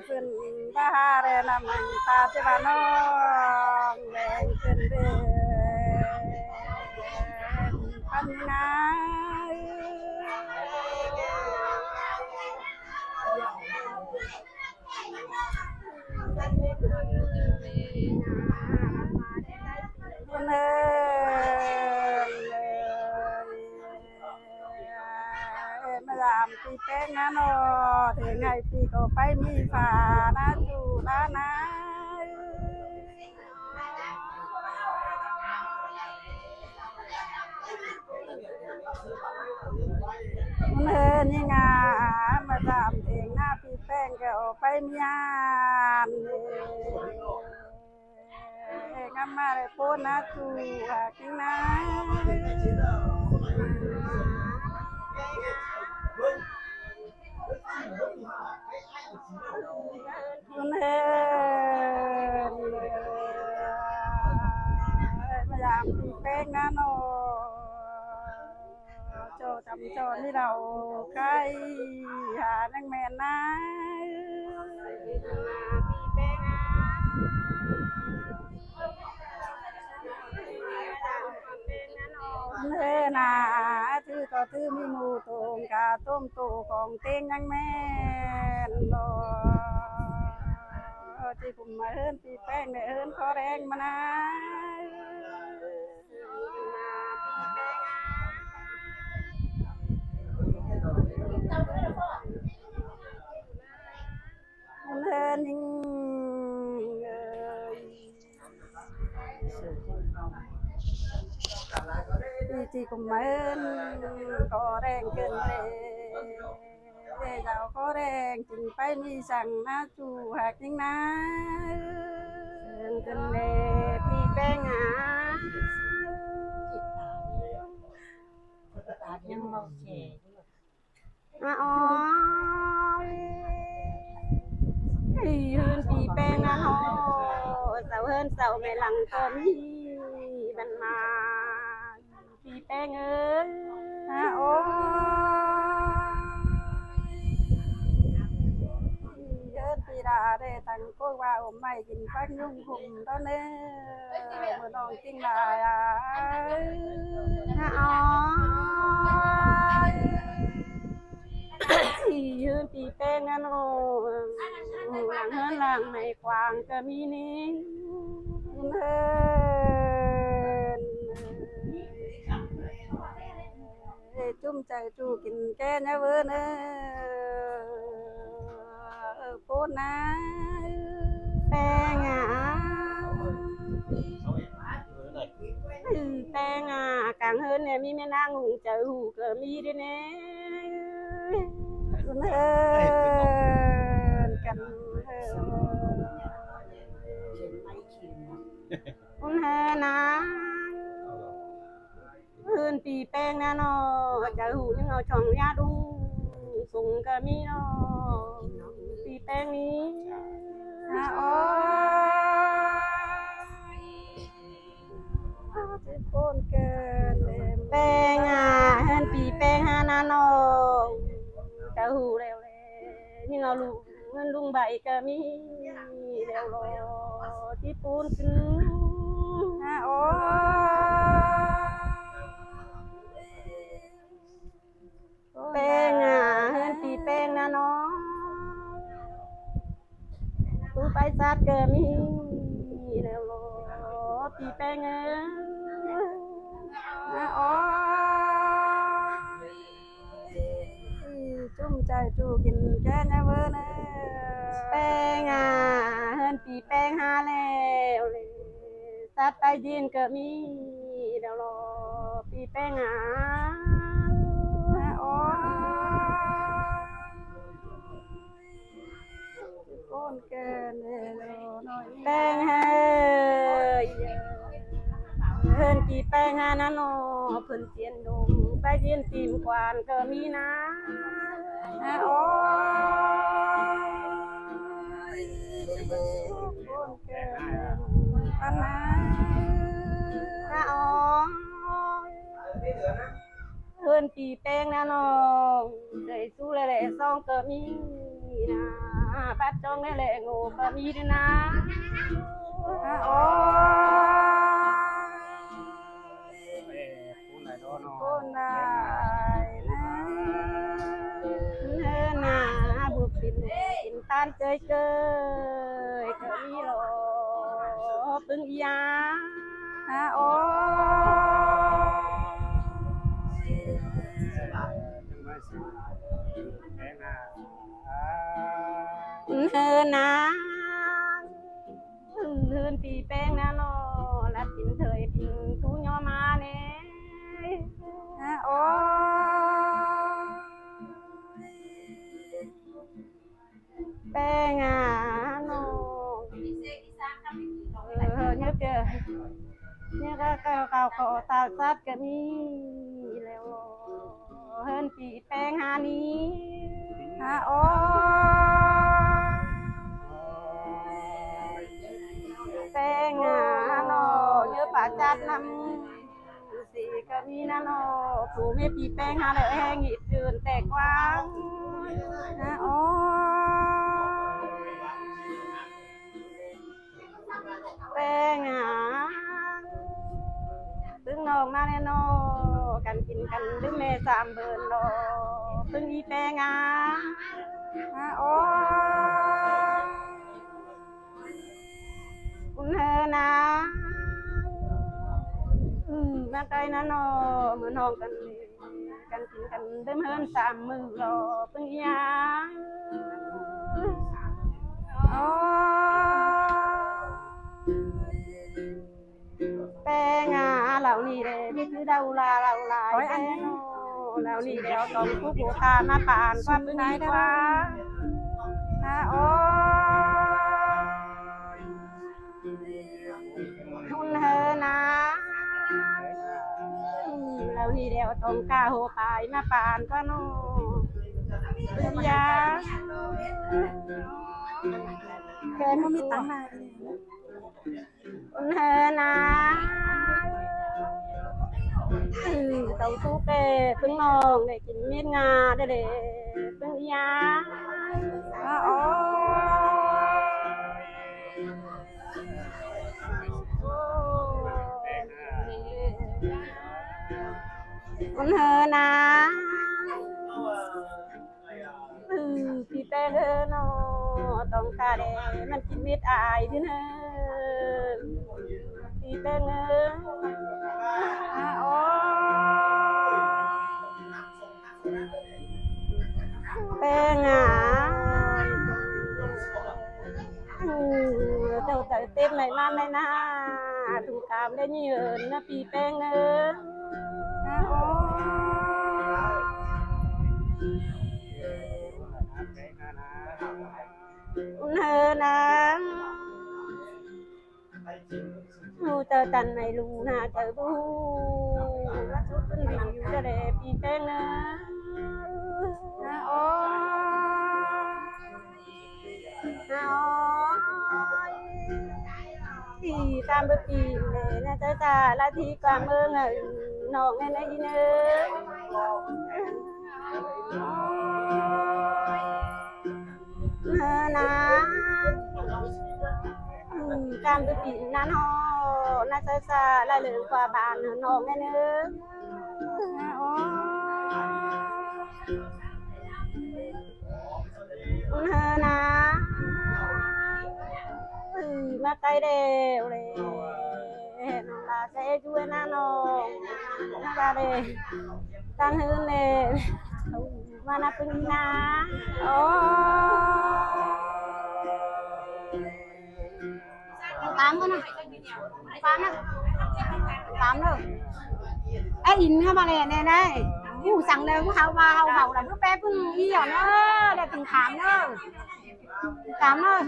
ขึ้นบ้าเรนมันตาจะบ้านน้องแดงขึ้นเดือนพันนาเนมาดามปีแป้งนะโนถึงไงปีก็ไปมีฝานะจูละนะเนินนี่งามาดามถึงหน้าปีแป้งก็ไปมีงานงามาเลยโพนะจูหากินนะเนินมาดามปีแป้งนะโนโจจำโจนี่เราใกล้หานังแม่นะเฮ้นาถือก็ถือมีหมูตรงกาต้มตูของเต็งยังแม่นที่ผมมาเฮินปีแป้งเนี่ยเฮินขอแรงมานะเฮินยิงที่ผมมาเฮินขอแรงเกินเลยเจ้าขอแรงจริงไปมีสั่งนะจูหักยิงนะเกินเลยปีแป้งยังเมาแฉอ๋อเฮินปีแป้งนะเนาะเสาเฮินเสาแม่หลังก็มีบันมาปีแป้งเอ้ยโอ้เฮินปีดาได้ตั้งก้อยว่าอมไม่กินฟักยุ่งคุมตอนนี้เมื่อน้องจริงลายอ๋อยืนปีแป้งนั่นโอ้หลังเฮินหลังในกวางก็มีนิ่งเฮินจุ่มใจจูกินแก่เนี่ยเว้อเนอโพดนะแป้งแป้งกลางเฮินเนี่ยมีแม่นางหุงเจอหูก็มีด้วยเน่เฮินกันเฮินนะเฮินปีแป้งนะเนาะเจอหูยังเอาช่องยาดูส่งก็มีเนาะปีแป้งนี้อ๋อโคนเกินแป้งเฮินปีแป้งนาโนจะหูเร็วเลยนี่เราลุงเงินลุงใบก็มีเร็วรอที่ปูนขึ้นโอ้แป้งเฮินปีแป้งนะน้องตู้ไปซัดก็มีเร็วรอปีแป้งอ๋อจุ่มใจจูกินแก่เนี่ยเว้อเนแป้งเฮินปีแป้งหาแล้วเลยซัดไปดินก็มีเดี๋ยวรอปีแป้งอ๋อก้นเกินเลยแป้งเฮ้ยเฮินปีแป้งนั่นโนเพิ่นเตียนดงไปเรียนตีมกวานก็มีนะโอ้ยก้นเกินปันนะอ๋อ เฮินปีแป้งนะน้องเลยสู้เลยแหละซองก็มีนะปัดจองเลยแหละโง่ก็มีด้วยนะโอ้คนไหนนะเฮินนะบุกปินตานเจยเกยก็มีหรอปึงยาโอ้เฮินนะเฮินปีแป้งนะน้อลัดกินเถยปินทุย่อมาเน่โอ้แป้งน้องnhớ chưa nhớ cái cao cổ tao sát cái mi leo hơn chị Peng hà ní ô Peng nó nhớ bà chát năm gì cái mi nó phụ mẹ chị Peng hà đợi hè nghỉ trường tệ quang ô Pengตึงน้องมาแน่นอกันกินกันดึงแม่สามเบิร์นรอตึงอีแปงโอ้คุณเฮนะมาไกลนะนอเหมือนน้องกันกันกินกันดึงเฮินสามมือรอตึงยาโอ้แป้งเหล่านี้เลยนี่คือดาวลาเราลายแป้งเหล่านี้เดี๋ยวต้องทุกหัวตามาป่านความเป็นไงได้บ้างโอ้คุณเฮนะเหล่านี้เดี๋ยวต้องกาหัวปลายมาป่านก็นู่นยาแค่ไม่มีตังค์มาคุณเฮนะtàu thu kê phương nòng để kín miết ngà để phương giá con hơ na thì tê hơ nó tông ca để mình kín miết ai thế nè thì tê ngơ Peng tao tự tên này man này na thùng cam đây nhiều nó pi Peng ơ hơ na tao tần này lù na tao bu nó chút phân vị cho để pi Peng thì tam bữa kỳ này là tới ta là thì cảm ơn nó nghe này đi nữa na tam bữa kỳ nan ho na tới ta là lựa qua bàn nó nghe nữa na mà cây đều này nó là sẽ chui na nó ra đây tan hơn này mà na pưng na tám con này tám rồi ấy in ha mà này nàyสั่งเลยเขามาเขาเผาแล้วก็แป๊บพึ่งอีหยอนเนอะเด็กถึงถามเนอะถามเนอะ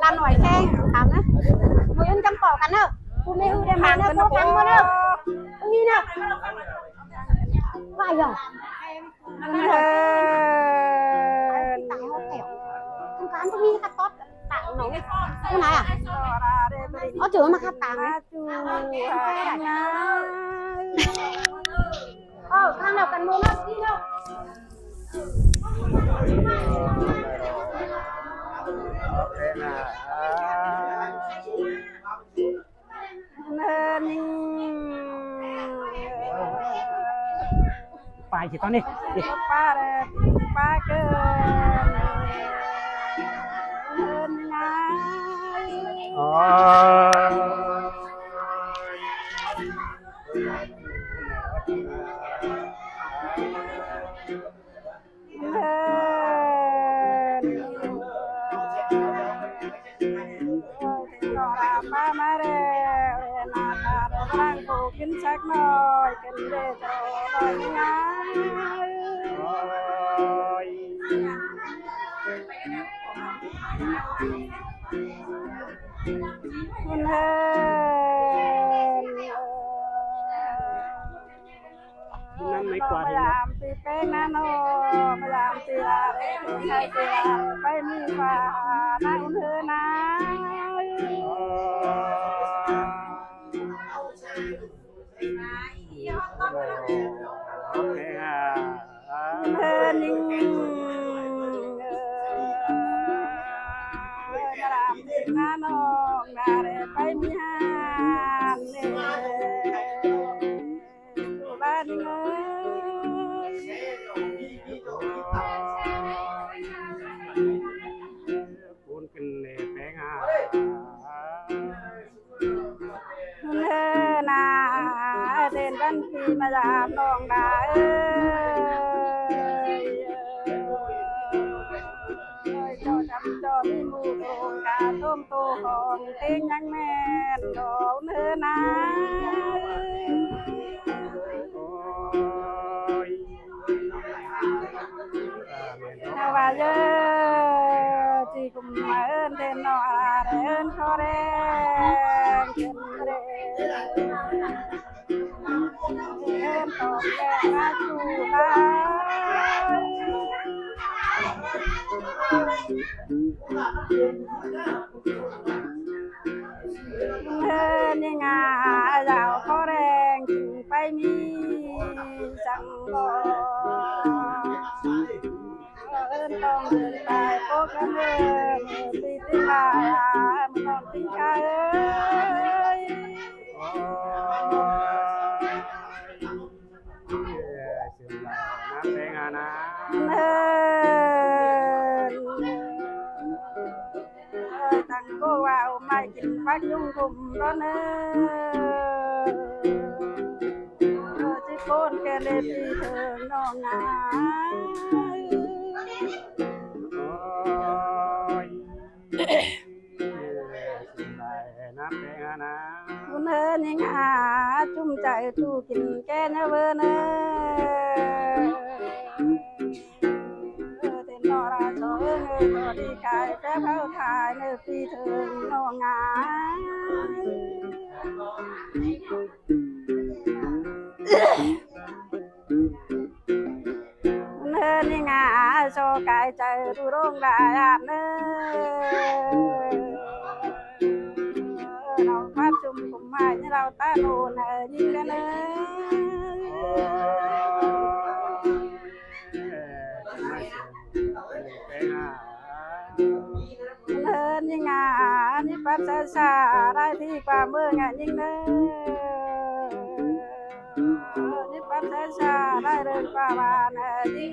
làm nổi khenถามนะมือจำปอกันเนอะกูไม่รู้ได้มาเนอะกูฟังมาเนอะนี่เนอะว่าอย่างtặng hoa kẹo không có ăn tôi đi cắt tốt tặng nó cái này à có chữa mà cắt tặng ข้างเรากันมือนะพี่เนาะเนินนิ่ง ไปสิตอนนี้ ป้าเลยป้าเกินเนินไง อ๋อ เนินรอป้ามาเร่นาตาเราร่างโตขึ้นสักหน่อยกันเด้อจะรอยไงคุณเฮิน นั่นไม่กว่า พยายามตีเป็นนาโนพยายามตีลาเร่ใช้ตีลาไปมีฟ้านั่งเธอนะเธอนิ่งกระดามนาโนนาเร่ไปมีหานเน่ตุลานิ่งคุณเป็นแปลงอ่ะ เธอนาเดินบันทีมายามน้องดาเอ้ยเจ้าจำจอมีมูโกงกาต้มโตของเต็งยังแม่นดอกเธอนาว่าเยอะจีกุมมาเอินเดินนอเดินขอแรงขึ้นเร่เดินตอกแรงมาจูลเดินยังไงยาวขอแรงถึงไปมีจังบ่เอิ้นต้องเดินไปพบกันเด้อตีติลามันนอนติงกาเอ้ยเนินตั้งก็ว่าไม่กินฟักยุ่งกุมร้อนเอ้จิโกนแกเลยปีเถิงน้องงาคุณเอิญยังอาจุ่มใจทูกินแกเนเวอเนเต้นนอราโซเงยตัวดีกายแฝงเขาถ่ายเนปีเถิงน้องงาคุณเอิญยังอาโชกายใจดูร่งดายาเนเราพัดจุ่มกุมไม้ที่เราตาโนนยิงกันเนินยิงอ่ะนี่ปัสสาได้ที่ความเมื่องยิงเนนี่ปัสสาได้เดินป่าบานยิง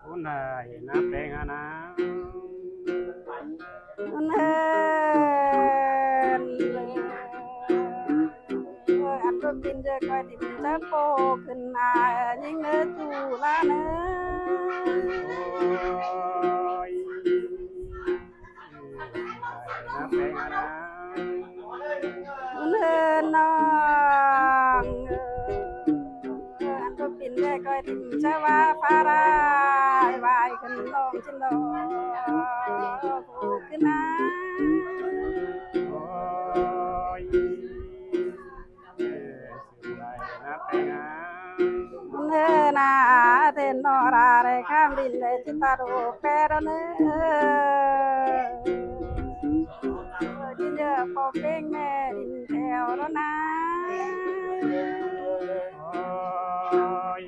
คุณได้นับแปลงอ่ะนะเนินอันก็กินเจอคอยติดจะโปขึ้นมายิงเนื้อจูลาเนื้อนับแปลงอ่ะนะเนินน้องอันก็กินเจอคอยติดจะว่าพาราวายขึ้นลองชินลองขึ้นนะเนื้อนาเต้นนอราเรข้ามดินเลยจิตาโรเปรเนื้อกินเยอะพอเพลงแม่ดินแถวแล้วนะ โอ้ย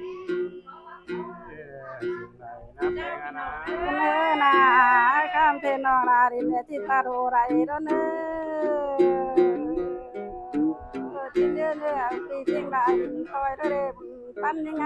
สิ่งใดนะแปลงอานา เนอนาข้ามเทนองลาดินเนติตาโรไรโดเนอจินเนอปีเชียงรายดินคอยเดเรปันยังไง